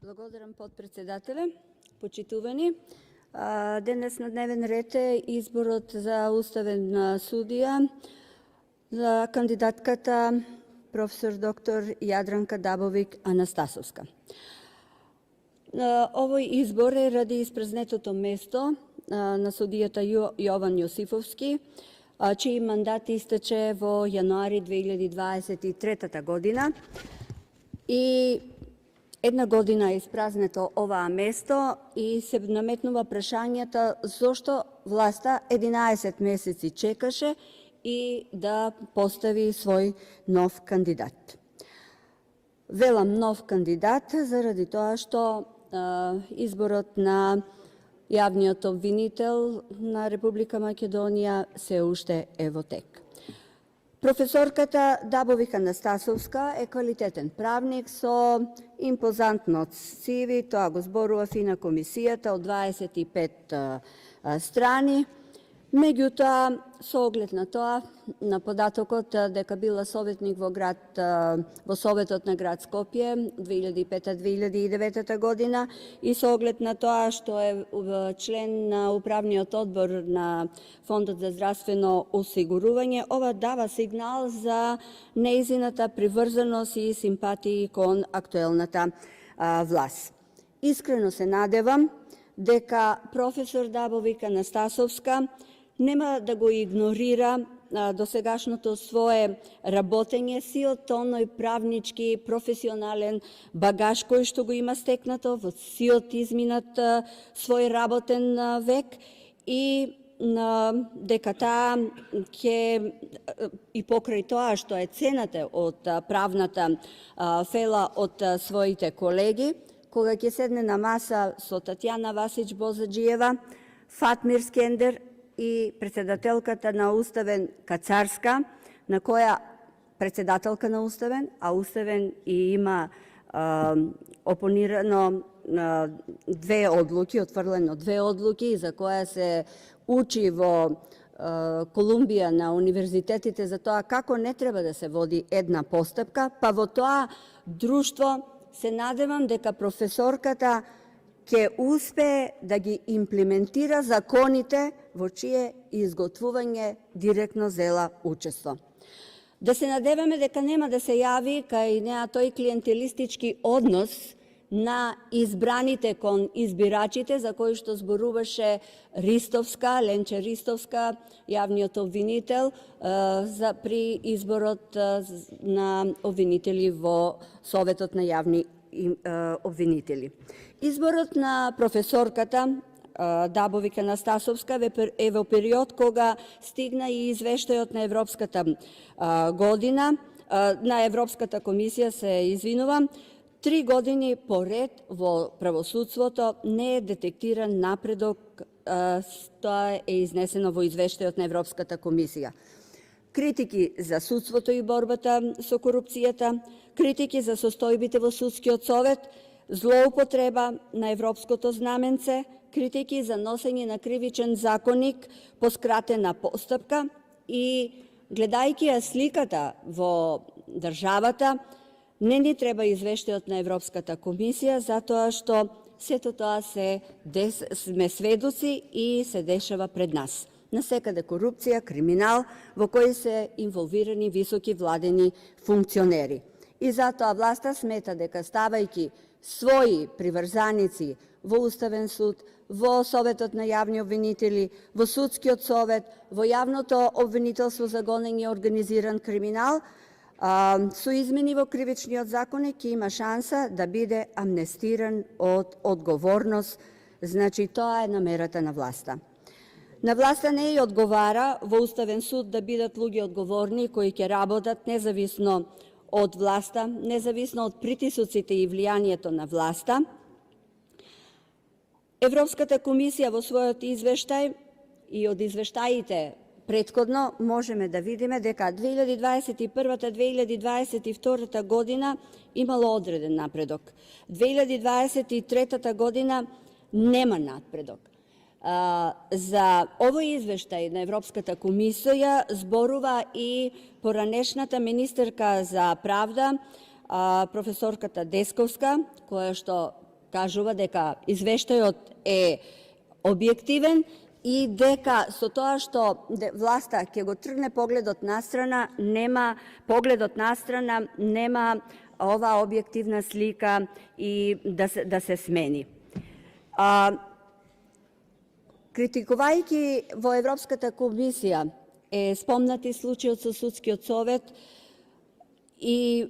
Благодарам подпредседателе, почитувани. Денес на дневен ред е изборот за уставен судија за кандидатката професор доктор Јадранка Дабовик Анастасовска. Овој избор е ради испразнетото место на судијата Јован Јосифовски, чиј мандат истече во јануари 2023 година и една година е испразнето оваа место и се наметнува прашањето зошто власта 11 месеци чекаше и да постави свој нов кандидат. Велам нов кандидат заради тоа што изборот на јавниот обвинител на Република Македонија се уште е во тек. Професорката Дабовик Анастасовска е квалитетен правник со импозантно CV, тоа го зборува и на комисијата од 25 страни. Меѓутоа, со оглед на тоа, на податокот дека била советник во Советот на град Скопје 2005-2009 година и со оглед на тоа што е член на управниот одбор на Фондот за здравствено осигурување, ова дава сигнал за нејзината приврзаност и симпатии кон актуелната власт. Искрено се надевам дека професор Дабовик Анастасовска нема да го игнорира досегашното свое работење, сиот оној правнички, професионален багаж кој што го има стекнато во сиот изминат свој работен век и дека таа ќе и покрај тоа што е цената од правната фела од своите колеги, кога ќе седне на маса со Татјана Васич Бозаджиева, Фатмир Скендер и председателката на Уставен Кацарска, на која председателка на Уставен, а Уставен и има опонирано две одлуки, отфрлено две одлуки, за која се учи во Колумбија на универзитетите за тоа како не треба да се води една постапка, па во тоа друштво се надевам дека професорката ќе успее да ги имплементира законите во чие изготвување директно зела учество. Да се надеваме дека нема да се јави кај неа тој клиентелистички однос на избраните кон избирачите за кој што зборуваше Ристовска, Ленче Ристовска, јавниот обвинител при изборот на обвинители во Советот на јавни обвинители. Изборот на професорката Дабовик Анастасовска е во период кога стигна и извештајот на Европската година, на Европската комисија се извинувам, 3 години поред во правосудството не е детектиран напредок, тоа е изнесено во извештајот на Европската комисија. Критики за судството и борбата со корупцијата, критики за состојбите во судскиот совет, злоупотреба на европското знаменце, критики за носење на кривичен законник по скратена постапка и гледајќи ја сликата во државата, не ни треба извештајот на Европската комисија, затоа што сето тоа сме сведоци и се дешава пред нас. Насекаде корупција, криминал, во кој се инволвирани високи владени функционери. И затоа власта смета дека ставајќи своји приврзаници во Уставен суд, во Советот на јавни обвинители, во Судскиот совет, во јавното обвинителство за гонење организиран криминал, со измени во кривичниот законник ќе има шанса да биде амнестиран од одговорност. Значи, тоа е намерата на власта. На власта не ја одговара во Уставен суд да бидат луѓе одговорни кои ќе работат независно од власта, независно од притисоците и влијанието на власта. Европската комисија во својот извештај и од извештаите претходно можеме да видиме дека 2021-2022 година имало одреден напредок. 2023 година нема напредок. За овој извештај на Европската комисија зборува и поранешната министерка за правда, професорката Десковска, која што кажува дека извештајот е објективен и дека со тоа што власта ќе го тргне погледот настрана, нема оваа објективна слика и да се смени. Критикувајќи во Европската комисија е спомнати случајот со Судскиот совет и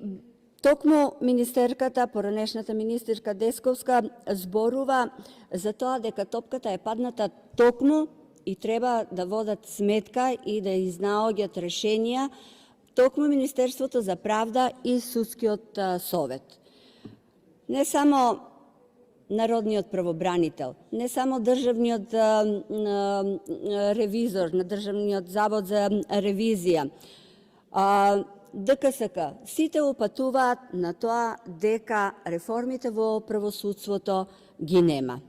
токму министерката, поранешната министерка Десковска, зборува за тоа дека топката е падната токму и треба да водат сметка и да изнаоѓат решенија токму Министерството за правда и Судскиот совет. Не само народниот правобранител, не само државниот ревизор на Државниот завод за ревизија, ДКСК, сите упатуваат на тоа дека реформите во правосудството ги нема.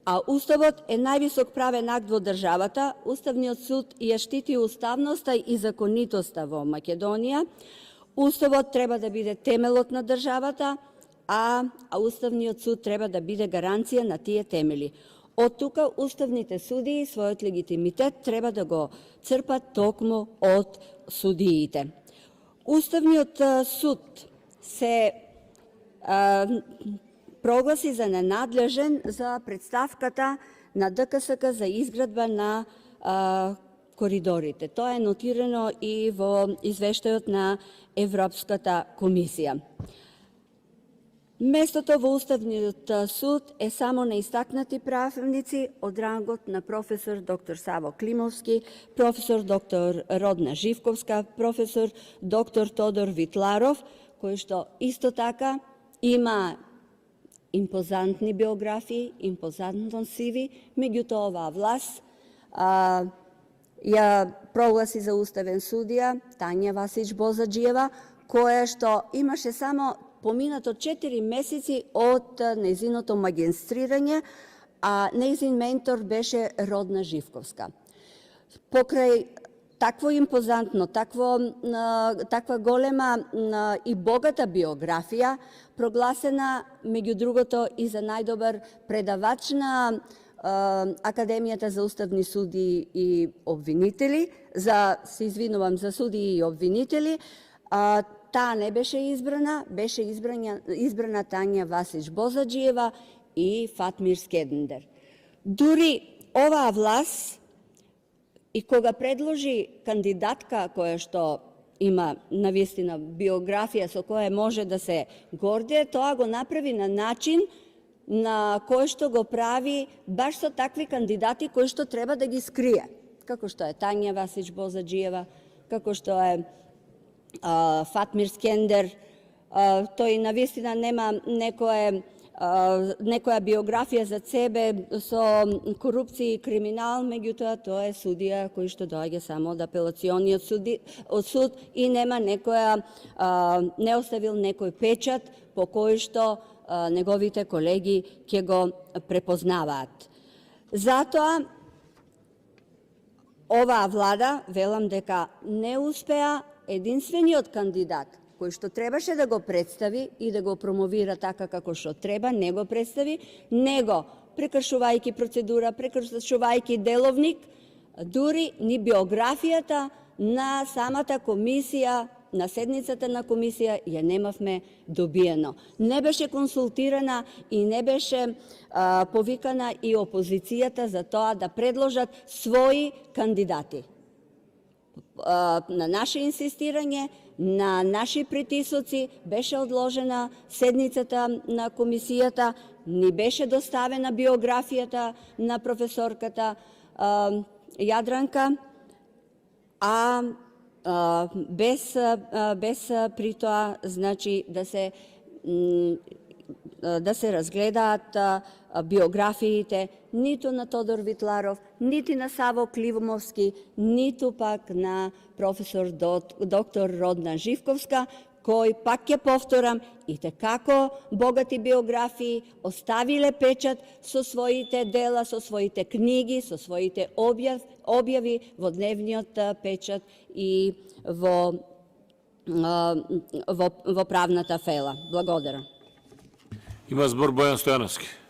А Уставот е највисок правен акт во државата. Уставниот суд ја штити уставноста и законитоста во Македонија. Уставот треба да биде темелот на државата, а Уставниот суд треба да биде гаранција на тие темели. Од тука уставните судии својот легитимитет треба да го црпат токму од судиите. Уставниот суд се прогласи за ненадлежен за представката на ДКСК за изградба на коридорите. Тоа е нотирано и во извештајот на Европската комисија. Местото во Уставниот суд е само на истакнати правници од рангот на професор доктор Саво Климовски, професор доктор Родна Живковска, професор доктор Тодор Витларов, кои што исто така има импозантни биографии, импозантно CV, меѓутоа оваа власт ја прогласи за уставен судија Тања Васич Бозаджиева, која што имаше само поминато 4 месеци од нејзиното магистрирање, а нејзин ментор беше Родна Живковска. Покрај такво импозантно, таква голема и богата биографија, прогласена меѓу другото и за најдобар предавач на Академијата за уставни суди и обвинители, се извинувам, за судии и обвинители, таа не беше избрана, беше избрана Тања Васич Бозаджиева и Фатмир Скендер. Дури оваа власт и кога предложи кандидатка која што има навистина биографија со која може да се гордее, тоа го направи на начин на кој што го прави баш со такви кандидати кои што треба да ги скрие, како што е Тања Васич Бозаджиева, како што е Фатмир Скендер. Тој навистина нема некоја биографија за себе со корупција и криминал, меѓутоа тоа е судија кој што доаѓа само од апелациониот суд и нема не оставил некој печат по кој што неговите колеги ќе го препознаваат. Затоа оваа влада, велам дека не успеа единствениот кандидат кој што требаше да го представи и да го промовира така како што треба, не го представи, него прекршувајќи процедура, прекршувајќи деловник, дури ни биографијата на самата комисија, на седницата на комисија ја немавме добиено. Не беше консултирана и не беше повикана и опозицијата за тоа да предложат своји кандидати. На наше инсистирање, на наши притисоци беше одложена седницата на комисијата, ни беше доставена биографијата на професорката Јадранка, а без при тоа, значи, да се разгледаат биографиите ниту на Тодор Витларов, нити на Саво Климовски, ниту пак на професор доктор Родна Живковска, кој, пак ќе повторам, и како богати биографии оставиле печат со своите дела, со своите книги, со своите објави во дневниот печат и во правната фела. Благодарам. Има збор Бојан Стојановски.